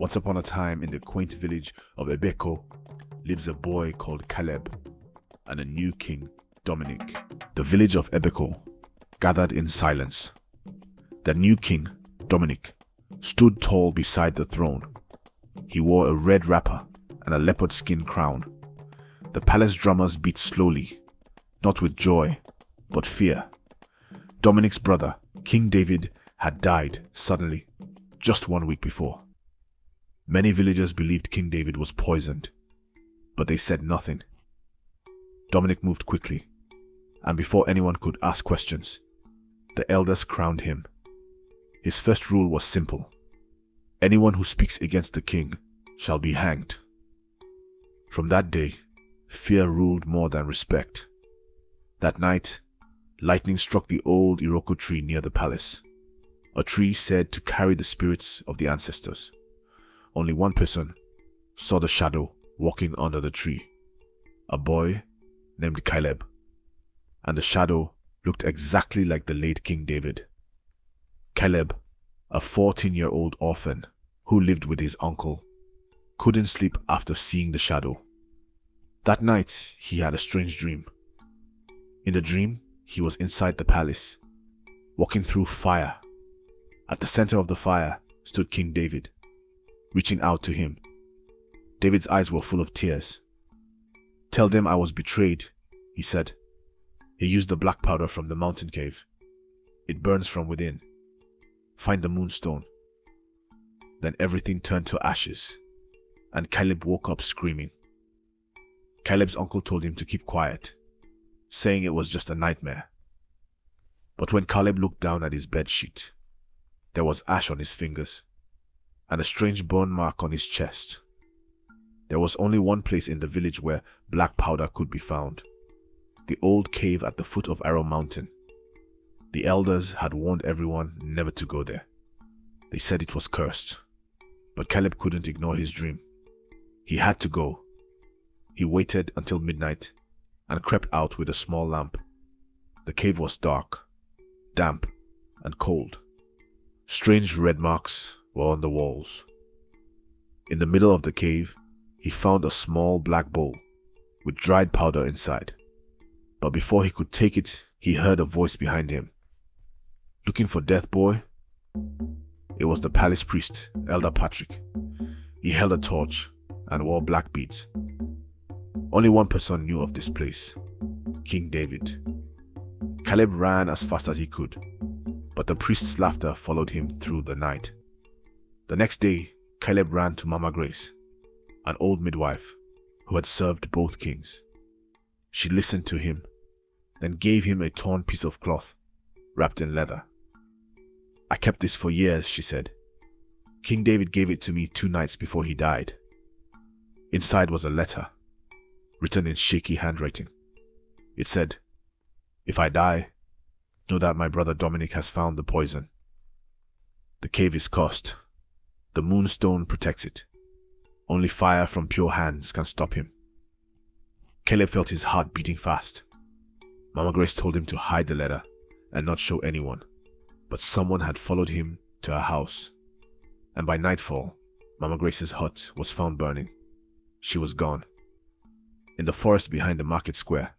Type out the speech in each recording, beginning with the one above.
Once upon a time, in the quaint village of Ebekho, lives a boy called Caleb and a new king, Dominic. The village of Ebekho gathered in silence. The new king, Dominic, stood tall beside the throne. He wore a red wrapper and a leopard skin crown. The palace drummers beat slowly, not with joy, but fear. Dominic's brother, King David, had died suddenly, just 1 week before. Many villagers believed King David was poisoned, but they said nothing. Dominic moved quickly, and before anyone could ask questions, the elders crowned him. His first rule was simple: anyone who speaks against the king shall be hanged. From that day, fear ruled more than respect. That night, lightning struck the old Iroko tree near the palace, a tree said to carry the spirits of the ancestors. Only one person saw the shadow walking under the tree, a boy named Caleb, and the shadow looked exactly like the late King David. Caleb, a 14-year-old orphan who lived with his uncle, couldn't sleep after seeing the shadow. That night, he had a strange dream. In the dream, he was inside the palace, walking through fire. At the center of the fire stood King David, reaching out to him. David's eyes were full of tears. "Tell them I was betrayed," he said. He used the black powder from the mountain cave. "It burns from within. Find the moonstone." Then everything turned to ashes, and Caleb woke up screaming. Caleb's uncle told him to keep quiet, saying it was just a nightmare. But when Caleb looked down at his bedsheet, there was ash on his fingers and a strange burn mark on his chest. There was only one place in the village where black powder could be found: the old cave at the foot of Arrow Mountain. The elders had warned everyone never to go there. They said it was cursed, but Caleb couldn't ignore his dream. He had to go. He waited until midnight and crept out with a small lamp. The cave was dark, damp, and cold. Strange red marks were on the walls. In the middle of the cave, he found a small black bowl with dried powder inside. But before he could take it, he heard a voice behind him. "Looking for death, boy?" It was the palace priest, Elder Patrick. He held a torch and wore black beads. Only one person knew of this place: King David. Caleb ran as fast as he could, but the priest's laughter followed him through the night. The next day, Caleb ran to Mama Grace, an old midwife who had served both kings. She listened to him, then gave him a torn piece of cloth wrapped in leather. "I kept this for years," she said. "King David gave it to me 2 nights before he died." Inside was a letter, written in shaky handwriting. It said, "If I die, know that my brother Dominic has found the poison. The cave is cursed. The moonstone protects it. Only fire from pure hands can stop him." Caleb felt his heart beating fast. Mama Grace told him to hide the letter and not show anyone, but someone had followed him to her house, and by nightfall, Mama Grace's hut was found burning. She was gone. In the forest behind the market square,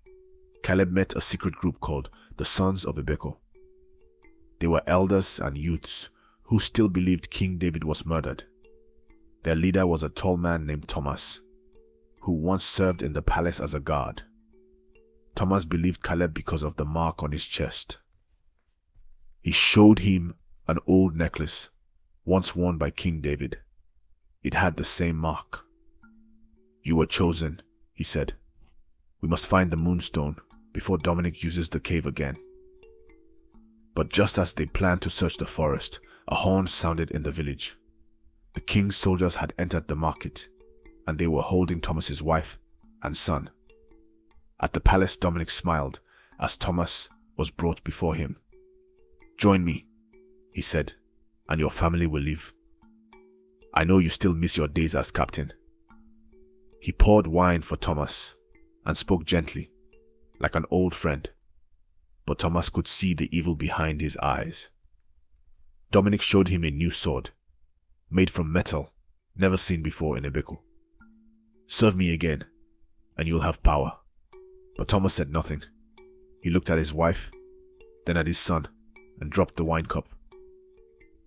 Caleb met a secret group called the Sons of Ebekho. They were elders and youths who still believed King David was murdered. Their leader was a tall man named Thomas, who once served in the palace as a guard. Thomas believed Caleb because of the mark on his chest. He showed him an old necklace once worn by King David. It had the same mark. "You were chosen," he said. "We must find the moonstone before Dominic uses the cave again." But just as they planned to search the forest, a horn sounded in the village. The king's soldiers had entered the market, and they were holding Thomas's wife and son. At the palace, Dominic smiled as Thomas was brought before him. "Join me," he said, "and your family will live. I know you still miss your days as captain." He poured wine for Thomas and spoke gently, like an old friend, but Thomas could see the evil behind his eyes. Dominic showed him a new sword, made from metal never seen before in Ebekho. Serve me again, and you'll have power. But Thomas said nothing. He looked at his wife, then at his son, and dropped the wine cup.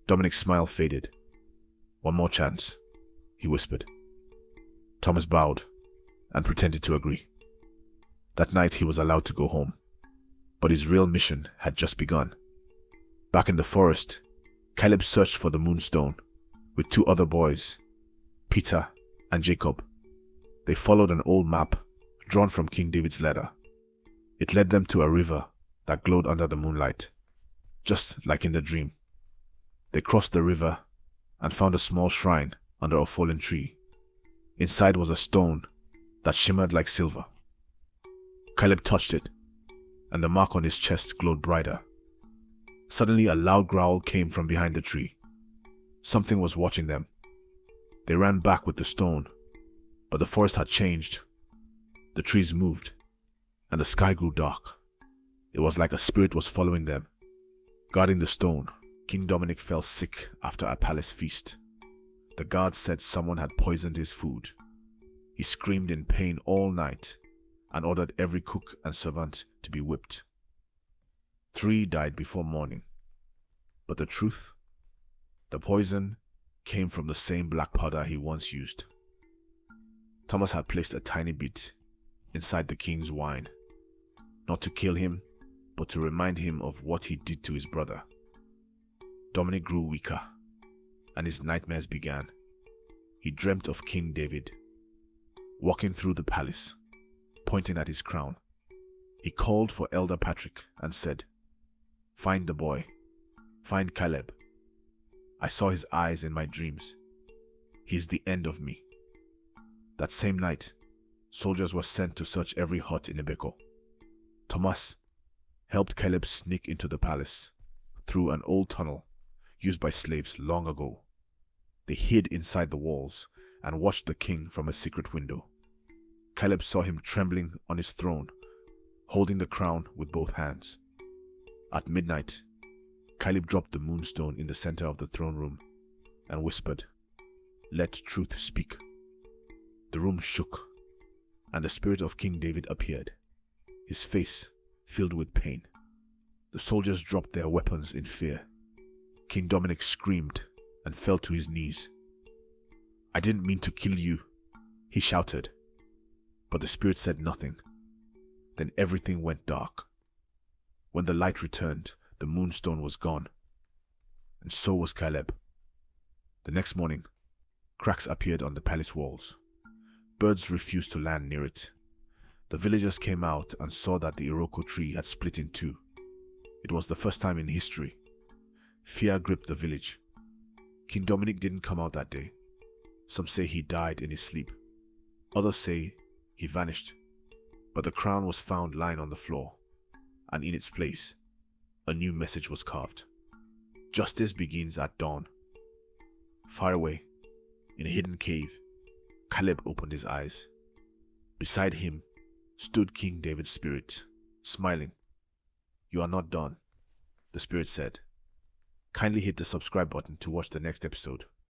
Dominic's smile faded. One more chance, he whispered. Thomas bowed and pretended to agree. That night he was allowed to go home, but his real mission had just begun. Back in the forest, Caleb searched for the moonstone with 2 other boys, Peter and Jacob. They followed an old map drawn from King David's letter. It led them to a river that glowed under the moonlight, just like in the dream. They crossed the river and found a small shrine under a fallen tree. Inside was a stone that shimmered like silver. Caleb touched it, and the mark on his chest glowed brighter. Suddenly a loud growl came from behind the tree. Something was watching them. They ran back with the stone, but the forest had changed. The trees moved, and the sky grew dark. It was like a spirit was following them. Guarding the stone, King Dominic fell sick after a palace feast. The guards said someone had poisoned his food. He screamed in pain all night and ordered every cook and servant to be whipped. 3 died before morning. But the truth? The poison came from the same black powder he once used. Thomas had placed a tiny bit inside the king's wine, not to kill him, but to remind him of what he did to his brother. Dominic grew weaker, and his nightmares began. He dreamt of King David, walking through the palace, pointing at his crown. He called for Elder Patrick and said, "Find the boy. Find Caleb. I saw his eyes in my dreams. He is the end of me." That same night, soldiers were sent to search every hut in Ebekho. Thomas helped Caleb sneak into the palace through an old tunnel used by slaves long ago. They hid inside the walls and watched the king from a secret window. Caleb saw him trembling on his throne, holding the crown with both hands. At midnight, Caleb dropped the moonstone in the center of the throne room and whispered, "Let truth speak." The room shook, and the spirit of King David appeared, his face filled with pain. The soldiers dropped their weapons in fear. King Dominic screamed and fell to his knees. "I didn't mean to kill you," he shouted. But the spirit said nothing. Then everything went dark. When the light returned, the moonstone was gone, and so was Caleb. The next morning, cracks appeared on the palace walls. Birds refused to land near it. The villagers came out and saw that the Iroko tree had split in 2. It was the first time in history. Fear gripped the village. King Dominic didn't come out that day. Some say he died in his sleep. Others say he vanished. But the crown was found lying on the floor, and in its place, a new message was carved. Justice begins at dawn. Far away, in a hidden cave, Caleb opened his eyes. Beside him stood King David's spirit, smiling. "You are not done," the spirit said. Kindly hit the subscribe button to watch the next episode.